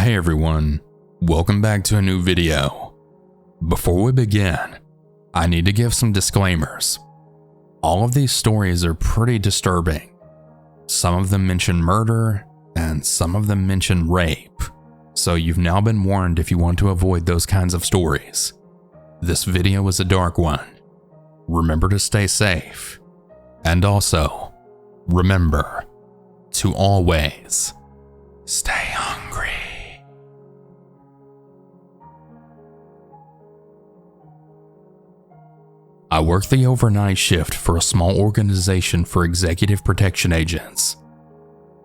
Hey everyone, welcome back to a new video. Before we begin, I need to give some disclaimers. All of these stories are pretty disturbing. Some of them mention murder, and some of them mention rape. So you've now been warned if you want to avoid those kinds of stories. This video is a dark one. Remember to stay safe. And also, remember to always stay hungry. I work the overnight shift for a small organization for executive protection agents.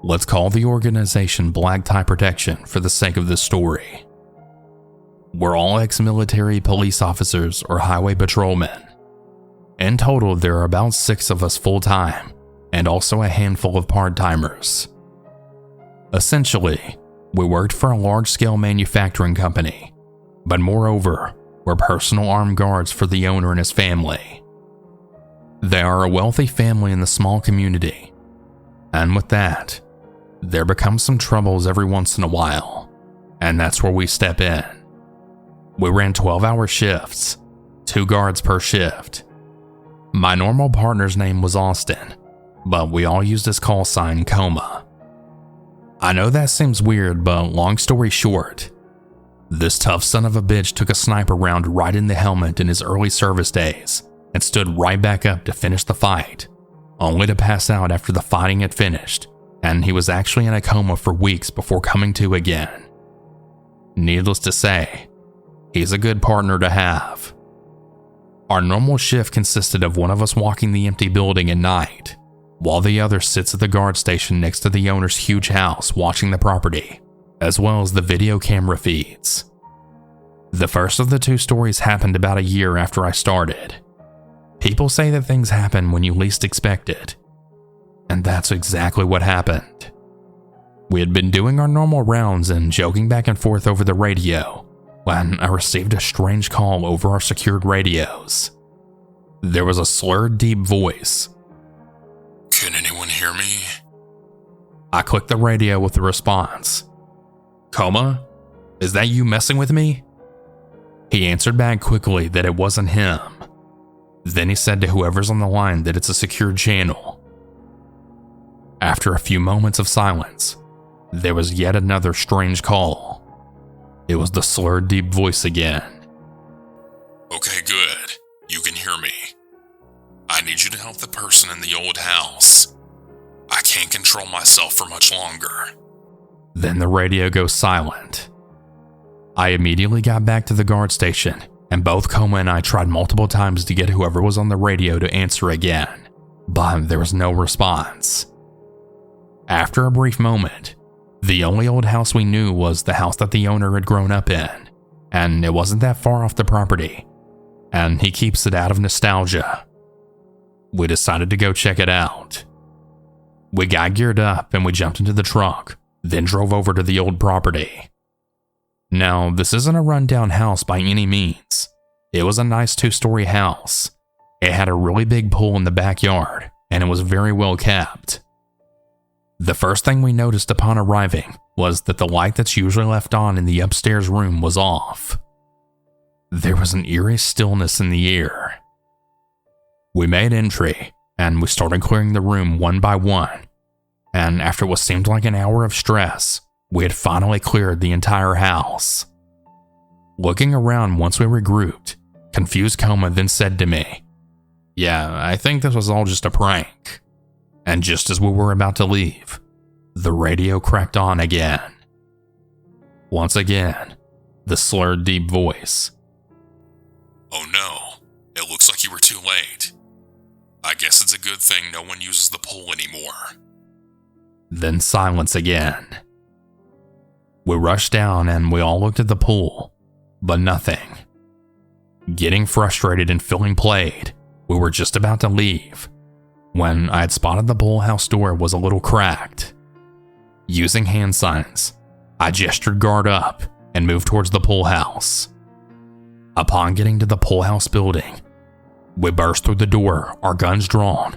Let's call the organization Black Tie Protection for the sake of this story. We're all ex-military police officers or highway patrolmen. In total, there are about 6 of us full-time, and also a handful of part-timers. Essentially, we worked for a large-scale manufacturing company, but moreover, we're personal armed guards for the owner and his family. They are a wealthy family in the small community, and with that, there becomes some troubles every once in a while, and that's where we step in. We ran 12-hour shifts, 2 guards per shift. My normal partner's name was Austin, but we all used his call sign Coma. I know that seems weird, but long story short, this tough son of a bitch took a sniper round right in the helmet in his early service days and stood right back up to finish the fight, only to pass out after the fighting had finished, and he was actually in a coma for weeks before coming to again. Needless to say, he's a good partner to have. Our normal shift consisted of one of us walking the empty building at night, while the other sits at the guard station next to the owner's huge house watching the property, as well as the video camera feeds. The first of the 2 stories happened about a year after I started. People say that things happen when you least expect it, and that's exactly what happened. We had been doing our normal rounds and joking back and forth over the radio when I received a strange call over our secured radios. There was a slurred, deep voice. Can anyone hear me? I clicked the radio with the response. Coma? Is that you messing with me? He answered back quickly that it wasn't him. Then he said to whoever's on the line that it's a secured channel. After a few moments of silence, there was yet another strange call. It was the slurred, deep voice again. Okay, good. You can hear me. I need you to help the person in the old house. I can't control myself for much longer. Then the radio goes silent. I immediately got back to the guard station, and both Coma and I tried multiple times to get whoever was on the radio to answer again, but there was no response. After a brief moment, the only old house we knew was the house that the owner had grown up in, and it wasn't that far off the property, and he keeps it out of nostalgia. We decided to go check it out. We got geared up and we jumped into the truck, then drove over to the old property. Now, this isn't a rundown house by any means. It was a nice 2-story house. It had a really big pool in the backyard, and it was very well kept. The first thing we noticed upon arriving was that the light that's usually left on in the upstairs room was off. There was an eerie stillness in the air. We made entry, and we started clearing the room one by one, and after what seemed like an hour of stress, we had finally cleared the entire house. Looking around once we regrouped, confused Coma then said to me, "Yeah, I think this was all just a prank." And just as we were about to leave, the radio cracked on again. Once again, the slurred, deep voice. Oh no, it looks like you were too late. I guess it's a good thing no one uses the pool anymore. Then silence again. We rushed down and we all looked at the pool, but nothing. Getting frustrated and feeling played, we were just about to leave when I had spotted the pool house door was a little cracked. Using hand signs, I gestured guard up and moved towards the pool house. Upon getting to the pool house building, we burst through the door, our guns drawn,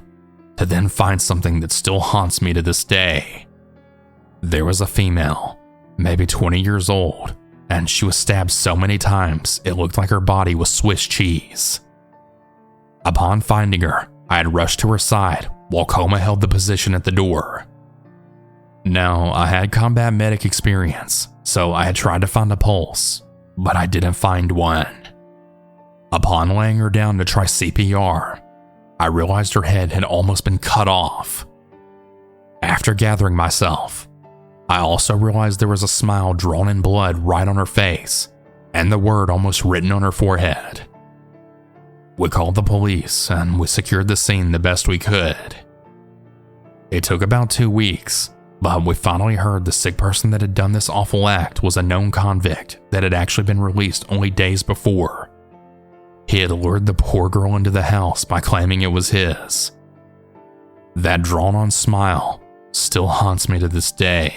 to then find something that still haunts me to this day. There was a female, maybe 20 years old, and she was stabbed so many times it looked like her body was Swiss cheese. Upon finding her, I had rushed to her side while Coma held the position at the door. Now, I had combat medic experience, so I had tried to find a pulse, but I didn't find one. Upon laying her down to try CPR, I realized her head had almost been cut off. After gathering myself, I also realized there was a smile drawn in blood right on her face, and the word almost written on her forehead. We called the police and we secured the scene the best we could. It took about 2 weeks, but we finally heard the sick person that had done this awful act was a known convict that had actually been released only days before. He had lured the poor girl into the house by claiming it was his. That drawn-on smile still haunts me to this day.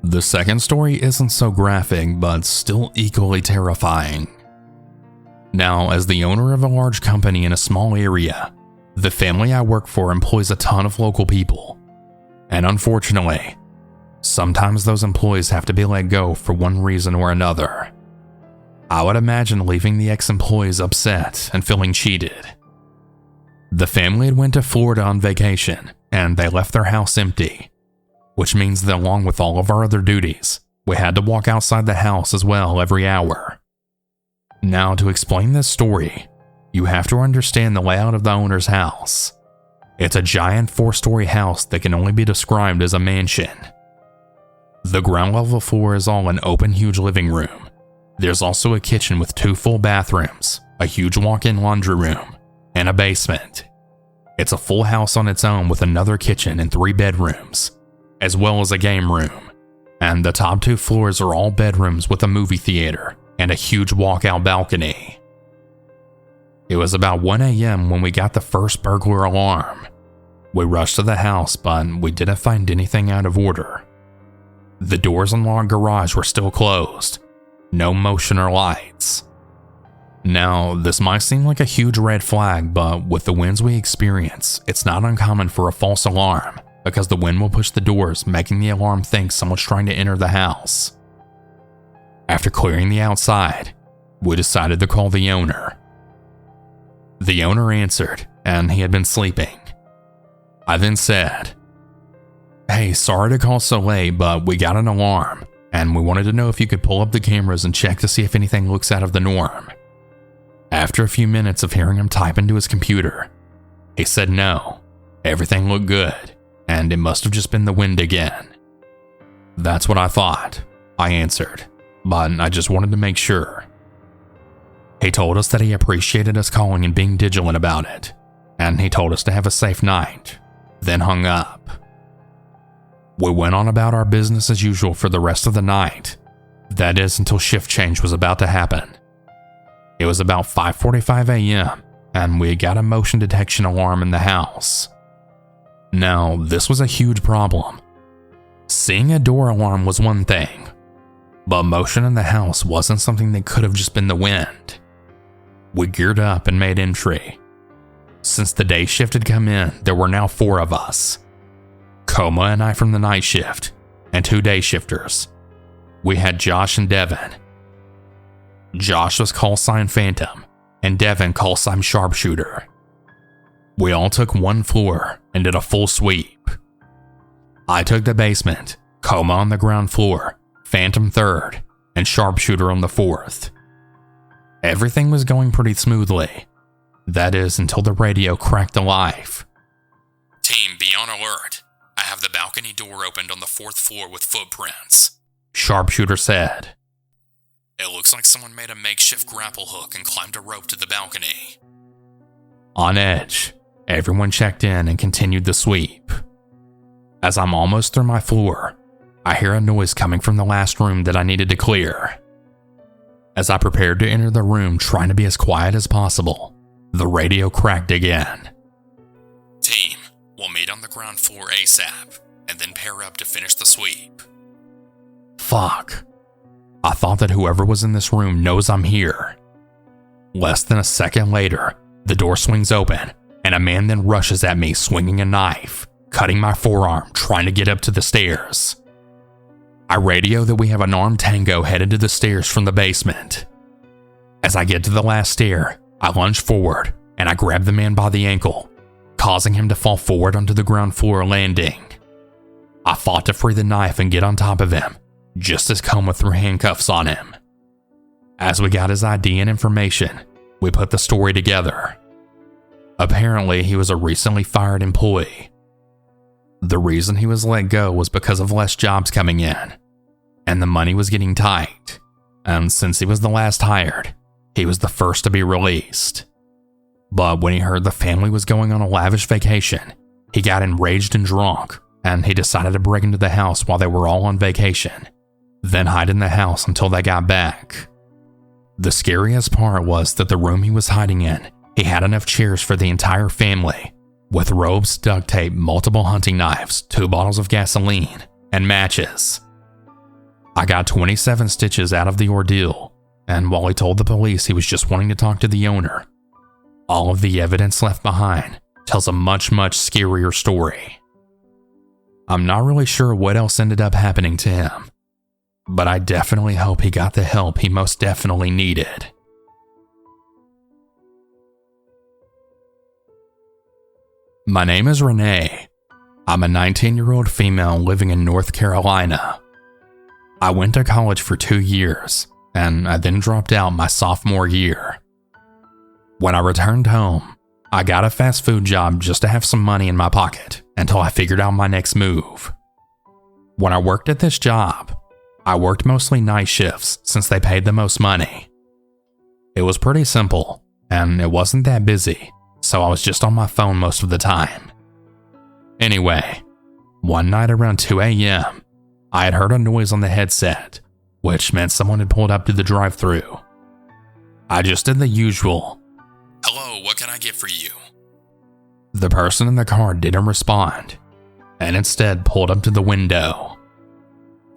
The second story isn't so graphic, but still equally terrifying. Now, as the owner of a large company in a small area, the family I work for employs a ton of local people. And unfortunately, sometimes those employees have to be let go for one reason or another. I would imagine leaving the ex-employees upset and feeling cheated. The family had went to Florida on vacation, and they left their house empty, which means that along with all of our other duties, we had to walk outside the house as well every hour. Now, to explain this story, you have to understand the layout of the owner's house. It's a giant 4-story house that can only be described as a mansion. The ground level floor is all an open, huge living room. There's also a kitchen with 2 full bathrooms, a huge walk-in laundry room, and a basement. It's a full house on its own with another kitchen and 3 bedrooms, as well as a game room. And the top 2 floors are all bedrooms with a movie theater and a huge walkout balcony. It was about 1 a.m. when we got the first burglar alarm. We rushed to the house, but we didn't find anything out of order. The doors on our garage were still closed. No motion or lights. Now, this might seem like a huge red flag, but with the winds we experience, it's not uncommon for a false alarm because the wind will push the doors, making the alarm think someone's trying to enter the house. After clearing the outside, we decided to call the owner. The owner answered, and he had been sleeping. I then said, "Hey, sorry to call so late, but we got an alarm, and we wanted to know if you could pull up the cameras and check to see if anything looks out of the norm." After a few minutes of hearing him type into his computer, he said no, everything looked good, and it must have just been the wind again. "That's what I thought," I answered, but I just wanted to make sure. He told us that he appreciated us calling and being vigilant about it, and he told us to have a safe night, then hung up. We went on about our business as usual for the rest of the night, that is until shift change was about to happen. It was about 5:45 a.m., and we got a motion detection alarm in the house. Now, this was a huge problem. Seeing a door alarm was one thing, but motion in the house wasn't something that could have just been the wind. We geared up and made entry. Since the day shift had come in, there were now 4 of us. Coma and I from the night shift, and 2 day shifters. We had Josh and Devin. Josh was call sign Phantom, and Devin call sign Sharpshooter. We all took 1 floor and did a full sweep. I took the basement, Coma on the ground floor, Phantom 3rd, and Sharpshooter on the 4th. Everything was going pretty smoothly. That is until the radio cracked to life. "Team, be on alert. I have the balcony door opened on the 4th floor with footprints," Sharpshooter said. "It looks like someone made a makeshift grapple hook and climbed a rope to the balcony." On edge, everyone checked in and continued the sweep. As I'm almost through my floor, I hear a noise coming from the last room that I needed to clear. As I prepared to enter the room trying to be as quiet as possible, the radio cracked again. "Team, we'll meet on the ground floor ASAP, and then pair up to finish the sweep." Fuck. I thought that whoever was in this room knows I'm here. Less than a second later, the door swings open, and a man then rushes at me swinging a knife, cutting my forearm trying to get up to the stairs. I radio that we have an armed tango headed to the stairs from the basement. As I get to the last stair, I lunge forward and I grab the man by the ankle, causing him to fall forward onto the ground floor landing. I fought to free the knife and get on top of him, just as Coma threw handcuffs on him. As we got his ID and information, we put the story together. Apparently, he was a recently fired employee. The reason he was let go was because of less jobs coming in, and the money was getting tight, and since he was the last hired, he was the first to be released. But when he heard the family was going on a lavish vacation, he got enraged and drunk, and he decided to break into the house while they were all on vacation, then hide in the house until they got back. The scariest part was that the room he was hiding in, he had enough chairs for the entire family, with robes, duct tape, multiple hunting knives, 2 bottles of gasoline, and matches. I got 27 stitches out of the ordeal, and while he told the police he was just wanting to talk to the owner, all of the evidence left behind tells a much, much scarier story. I'm not really sure what else ended up happening to him, but I definitely hope he got the help he most definitely needed. My name is Renee. I'm a 19-year-old female living in North Carolina. I went to college for 2 years, and I then dropped out my sophomore year. When I returned home, I got a fast food job just to have some money in my pocket until I figured out my next move. When I worked at this job, I worked mostly night shifts since they paid the most money. It was pretty simple, and it wasn't that busy, so I was just on my phone most of the time. Anyway, one night around 2 a.m., I had heard a noise on the headset, which meant someone had pulled up to the drive-thru. I just did the usual, "Hello, what can I get for you?" The person in the car didn't respond, and instead pulled up to the window.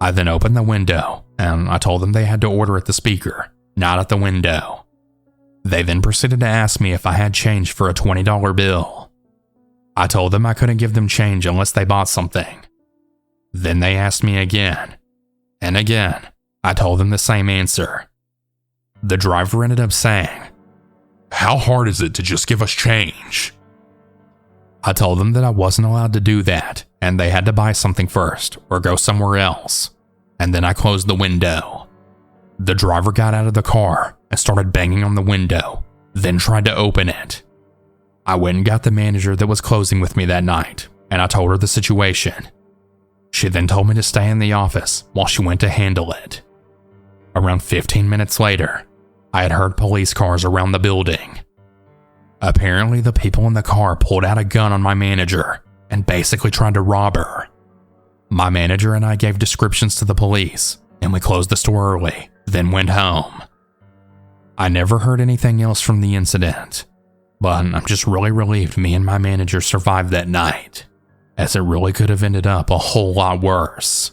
I then opened the window, and I told them they had to order at the speaker, not at the window. They then proceeded to ask me if I had change for a $20 bill. I told them I couldn't give them change unless they bought something. Then they asked me again, and again, I told them the same answer. The driver ended up saying, "How hard is it to just give us change?" I told them that I wasn't allowed to do that, and they had to buy something first or go somewhere else, and then I closed the window. The driver got out of the car and started banging on the window, then tried to open it. I went and got the manager that was closing with me that night, and I told her the situation. She then told me to stay in the office while she went to handle it. Around 15 minutes later, I had heard police cars around the building. Apparently, the people in the car pulled out a gun on my manager and basically tried to rob her. My manager and I gave descriptions to the police, and we closed the store early, then went home. I never heard anything else from the incident, but I'm just really relieved me and my manager survived that night, as it really could have ended up a whole lot worse.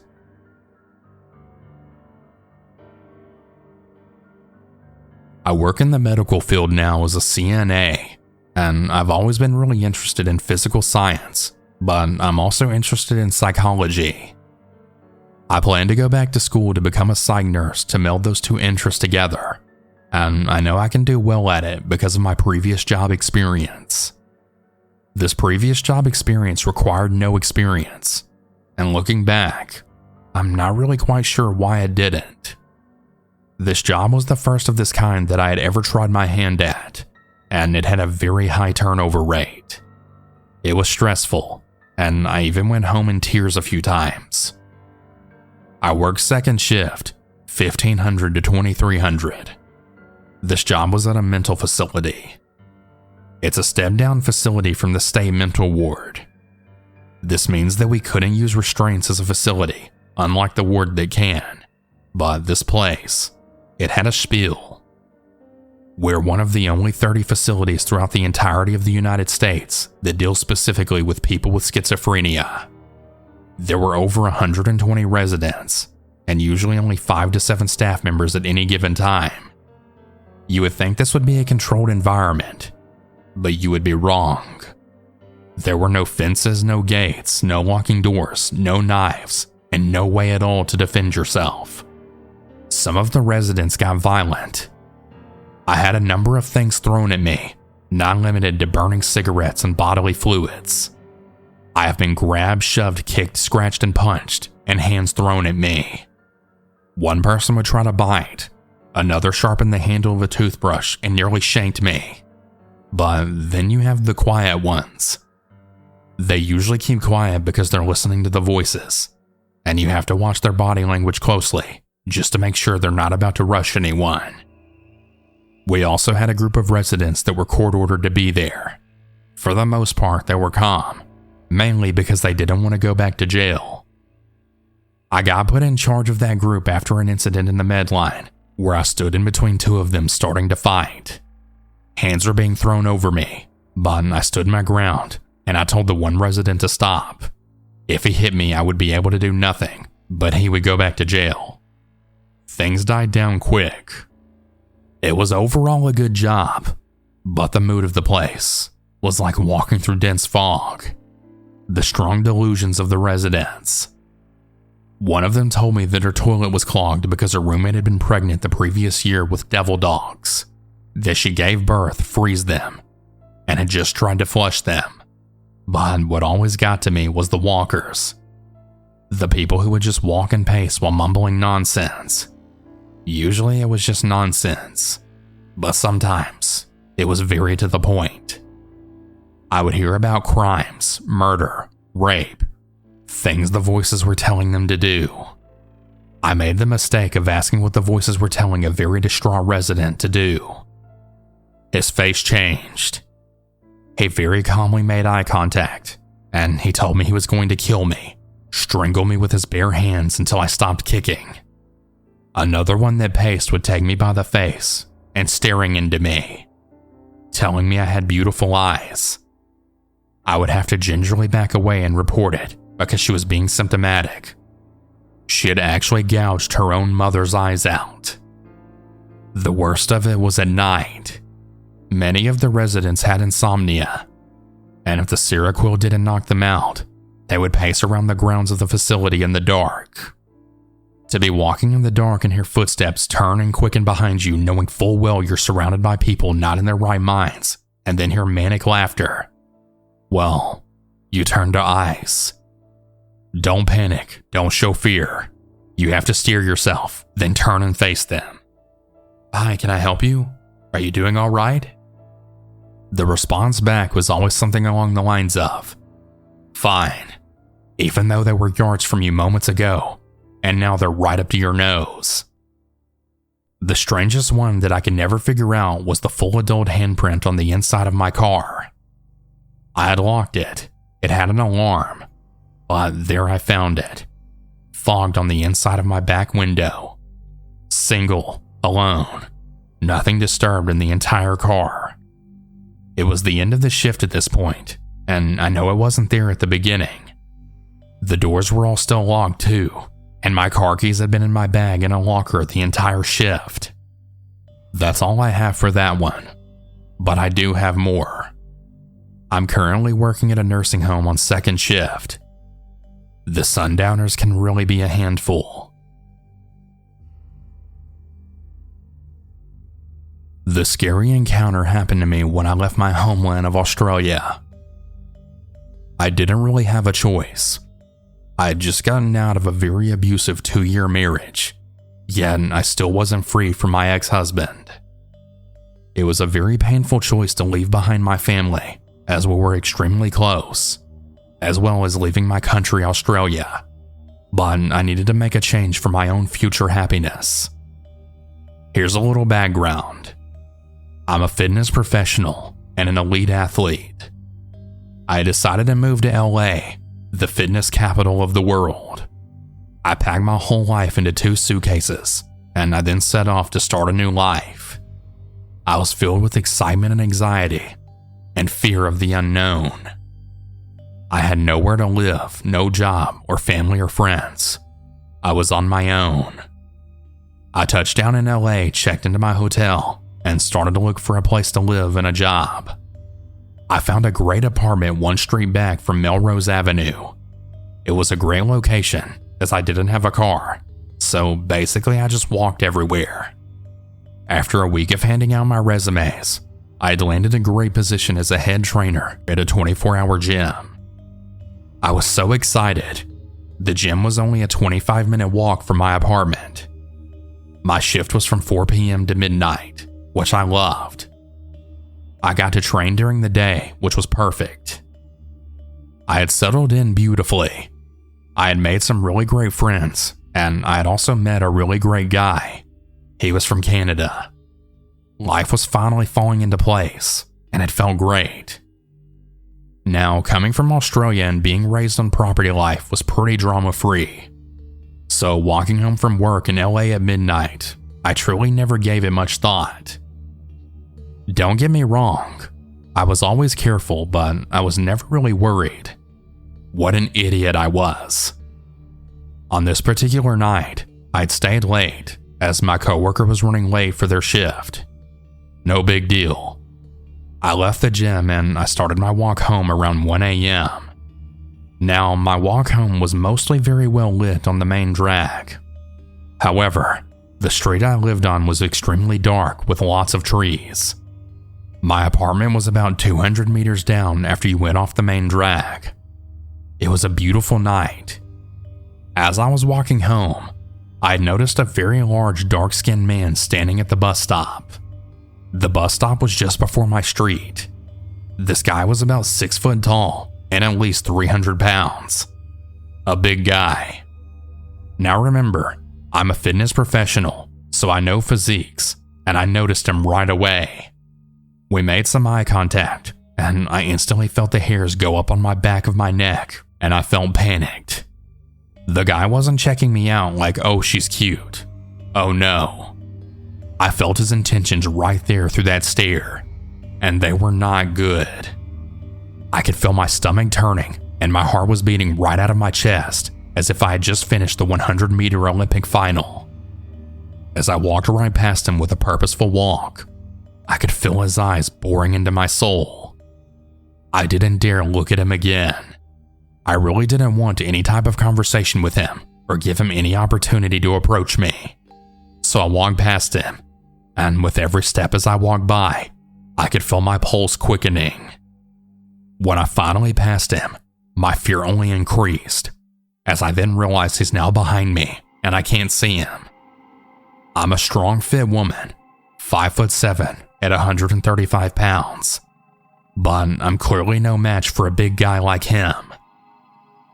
I work in the medical field now as a CNA, and I've always been really interested in physical science, but I'm also interested in psychology. I plan to go back to school to become a psych nurse to meld those two interests together, and I know I can do well at it because of my previous job experience. This previous job experience required no experience, and looking back, I'm not really quite sure why I didn't. This job was the first of this kind that I had ever tried my hand at, and it had a very high turnover rate. It was stressful, and I even went home in tears a few times. I worked second shift, 1500 to 2300. This job was at a mental facility. It's a step-down facility from the state mental ward. This means that we couldn't use restraints as a facility, unlike the ward that can, but this place, it had a spiel. We're one of the only 30 facilities throughout the entirety of the United States that deal specifically with people with schizophrenia. There were over 120 residents, and usually only 5 to 7 staff members at any given time. You would think this would be a controlled environment, but you would be wrong. There were no fences, no gates, no locking doors, no knives, and no way at all to defend yourself. Some of the residents got violent. I had a number of things thrown at me, not limited to burning cigarettes and bodily fluids. I have been grabbed, shoved, kicked, scratched, and punched, and hands thrown at me. One person would try to bite, another sharpened the handle of a toothbrush and nearly shanked me. But then you have the quiet ones. They usually keep quiet because they're listening to the voices, and you have to watch their body language closely just to make sure they're not about to rush anyone. We also had a group of residents that were court-ordered to be there. For the most part, they were calm, mainly because they didn't want to go back to jail. I got put in charge of that group after an incident in the med line, where I stood in between two of them starting to fight. Hands were being thrown over me, but I stood my ground, and I told the one resident to stop. If he hit me, I would be able to do nothing, but he would go back to jail. Things died down quick. It was overall a good job, but the mood of the place was like walking through dense fog. The strong delusions of the residents. One of them told me that her toilet was clogged because her roommate had been pregnant the previous year with devil dogs, that she gave birth, freeze them, and had just tried to flush them. But what always got to me was the walkers. The people who would just walk and pace while mumbling nonsense. Usually it was just nonsense, but sometimes it was very to the point. I would hear about crimes, murder, rape, things the voices were telling them to do. I made the mistake of asking what the voices were telling a very distraught resident to do. His face changed. He very calmly made eye contact, and he told me he was going to kill me, strangle me with his bare hands until I stopped kicking. Another one that paced would take me by the face and staring into me, telling me I had beautiful eyes. I would have to gingerly back away and report it because she was being symptomatic. She had actually gouged her own mother's eyes out. The worst of it was at night. Many of the residents had insomnia, and if the Seroquel didn't knock them out, they would pace around the grounds of the facility in the dark. To be walking in the dark and hear footsteps turn and quicken behind you, knowing full well you're surrounded by people not in their right minds, and then hear manic laughter, well, you turn to ice. Don't panic, don't show fear. You have to steer yourself, then turn and face them. Hi, can I help you? Are you doing all right? The response back was always something along the lines of, fine, even though they were yards from you moments ago, and now they're right up to your nose. The strangest one that I could never figure out was the full adult handprint on the inside of my car. I had locked it. It had an alarm, but there I found it, fogged on the inside of my back window. Single, alone, nothing disturbed in the entire car. It was the end of the shift at this point, and I know it wasn't there at the beginning. The doors were all still locked too, and my car keys had been in my bag in a locker the entire shift. That's all I have for that one, but I do have more. I'm currently working at a nursing home on second shift. The sundowners can really be a handful. The scary encounter happened to me when I left my homeland of Australia. I didn't really have a choice. I had just gotten out of a very abusive 2-year marriage, yet I still wasn't free from my ex-husband. It was a very painful choice to leave behind my family, as we were extremely close, as well as leaving my country, Australia. But I needed to make a change for my own future happiness. Here's a little background. I'm a fitness professional and an elite athlete. I decided to move to LA, the fitness capital of the world. I packed my whole life into 2 suitcases, and I then set off to start a new life. I was filled with excitement and anxiety, and fear of the unknown. I had nowhere to live, no job, or family or friends. I was on my own. I touched down in LA, checked into my hotel, and started to look for a place to live and a job. I found a great apartment one street back from Melrose Avenue. It was a great location as I didn't have a car, so basically I just walked everywhere. After a week of handing out my resumes, I had landed a great position as a head trainer at a 24-hour gym. I was so excited. The gym was only a 25-minute walk from my apartment. My shift was from 4 p.m. to midnight, which I loved. I got to train during the day, which was perfect. I had settled in beautifully. I had made some really great friends, and I had also met a really great guy. He was from Canada. Life was finally falling into place, and it felt great. Now, coming from Australia and being raised on property life was pretty drama-free. So walking home from work in LA at midnight, I truly never gave it much thought. Don't get me wrong, I was always careful, but I was never really worried. What an idiot I was. On this particular night, I'd stayed late as my coworker was running late for their shift. No big deal. I left the gym and I started my walk home around 1 a.m. Now, my walk home was mostly very well lit on the main drag. However, the street I lived on was extremely dark with lots of trees. My apartment was about 200 meters down after you went off the main drag. It was a beautiful night. As I was walking home, I had noticed a very large dark-skinned man standing at the bus stop. The bus stop was just before my street. This guy was about 6 foot tall and at least 300 pounds. A big guy. Now remember, I'm a fitness professional, so I know physiques, and I noticed him right away. We made some eye contact, and I instantly felt the hairs go up on my back of my neck, and I felt panicked. The guy wasn't checking me out like, oh, she's cute. Oh no. I felt his intentions right there through that stare, and they were not good. I could feel my stomach turning, and my heart was beating right out of my chest, as if I had just finished the 100-meter Olympic final. As I walked right past him with a purposeful walk, I could feel his eyes boring into my soul. I didn't dare look at him again. I really didn't want any type of conversation with him or give him any opportunity to approach me. So I walked past him, and with every step as I walked by, I could feel my pulse quickening. When I finally passed him, my fear only increased, as I then realized he's now behind me and I can't see him. I'm a strong, fit woman, 5'7" at 135 pounds, but I'm clearly no match for a big guy like him.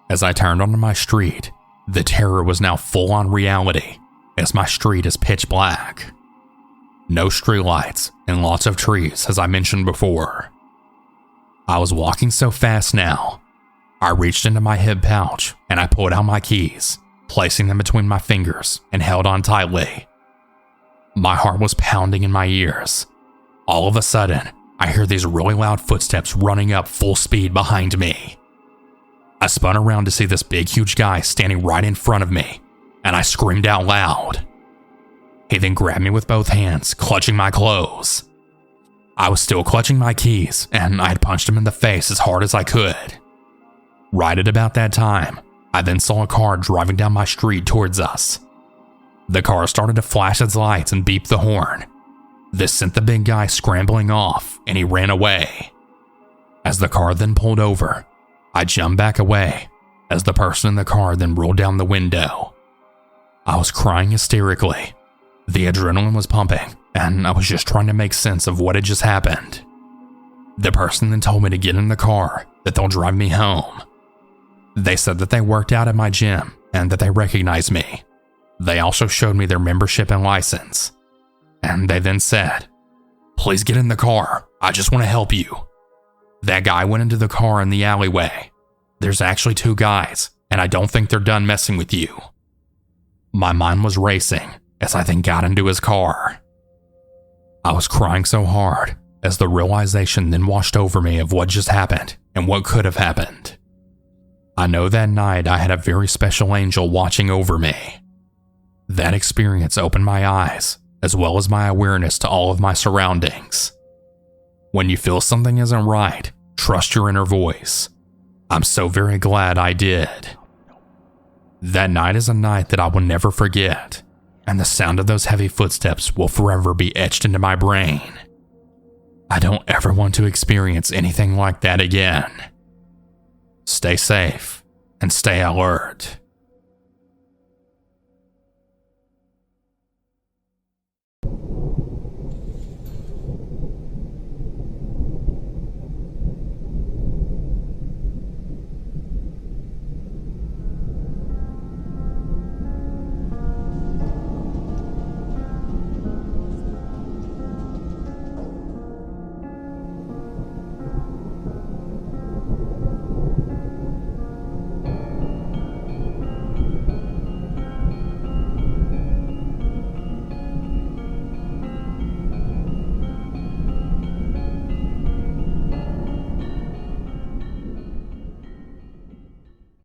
As I turned onto my street, the terror was now full-on reality, as my street is pitch black. No streetlights and lots of trees, as I mentioned before. I was walking so fast now, I reached into my hip pouch and I pulled out my keys, placing them between my fingers and held on tightly. My heart was pounding in my ears. All of a sudden, I hear these really loud footsteps running up full speed behind me. I spun around to see this big, huge guy standing right in front of me, and I screamed out loud. He then grabbed me with both hands, clutching my clothes. I was still clutching my keys, and I had punched him in the face as hard as I could. Right at about that time, I then saw a car driving down my street towards us. The car started to flash its lights and beep the horn. This sent the big guy scrambling off, and he ran away. As the car then pulled over, I jumped back away, as the person in the car then rolled down the window. I was crying hysterically. The adrenaline was pumping, and I was just trying to make sense of what had just happened. The person then told me to get in the car, that they'll drive me home. They said that they worked out at my gym and that they recognized me. They also showed me their membership and license. And they then said, "Please get in the car, I just want to help you." That guy went into the car in the alleyway. There's actually 2 guys, and I don't think they're done messing with you. My mind was racing as I then got into his car. I was crying so hard as the realization then washed over me of what just happened and what could have happened. I know that night I had a very special angel watching over me. That experience opened my eyes, as well as my awareness to all of my surroundings. When you feel something isn't right, Trust your inner voice. I'm so very glad I did. That night is a night that I will never forget, and the sound of those heavy footsteps will forever be etched into my brain. I don't ever want to experience anything like that again. Stay safe and stay alert.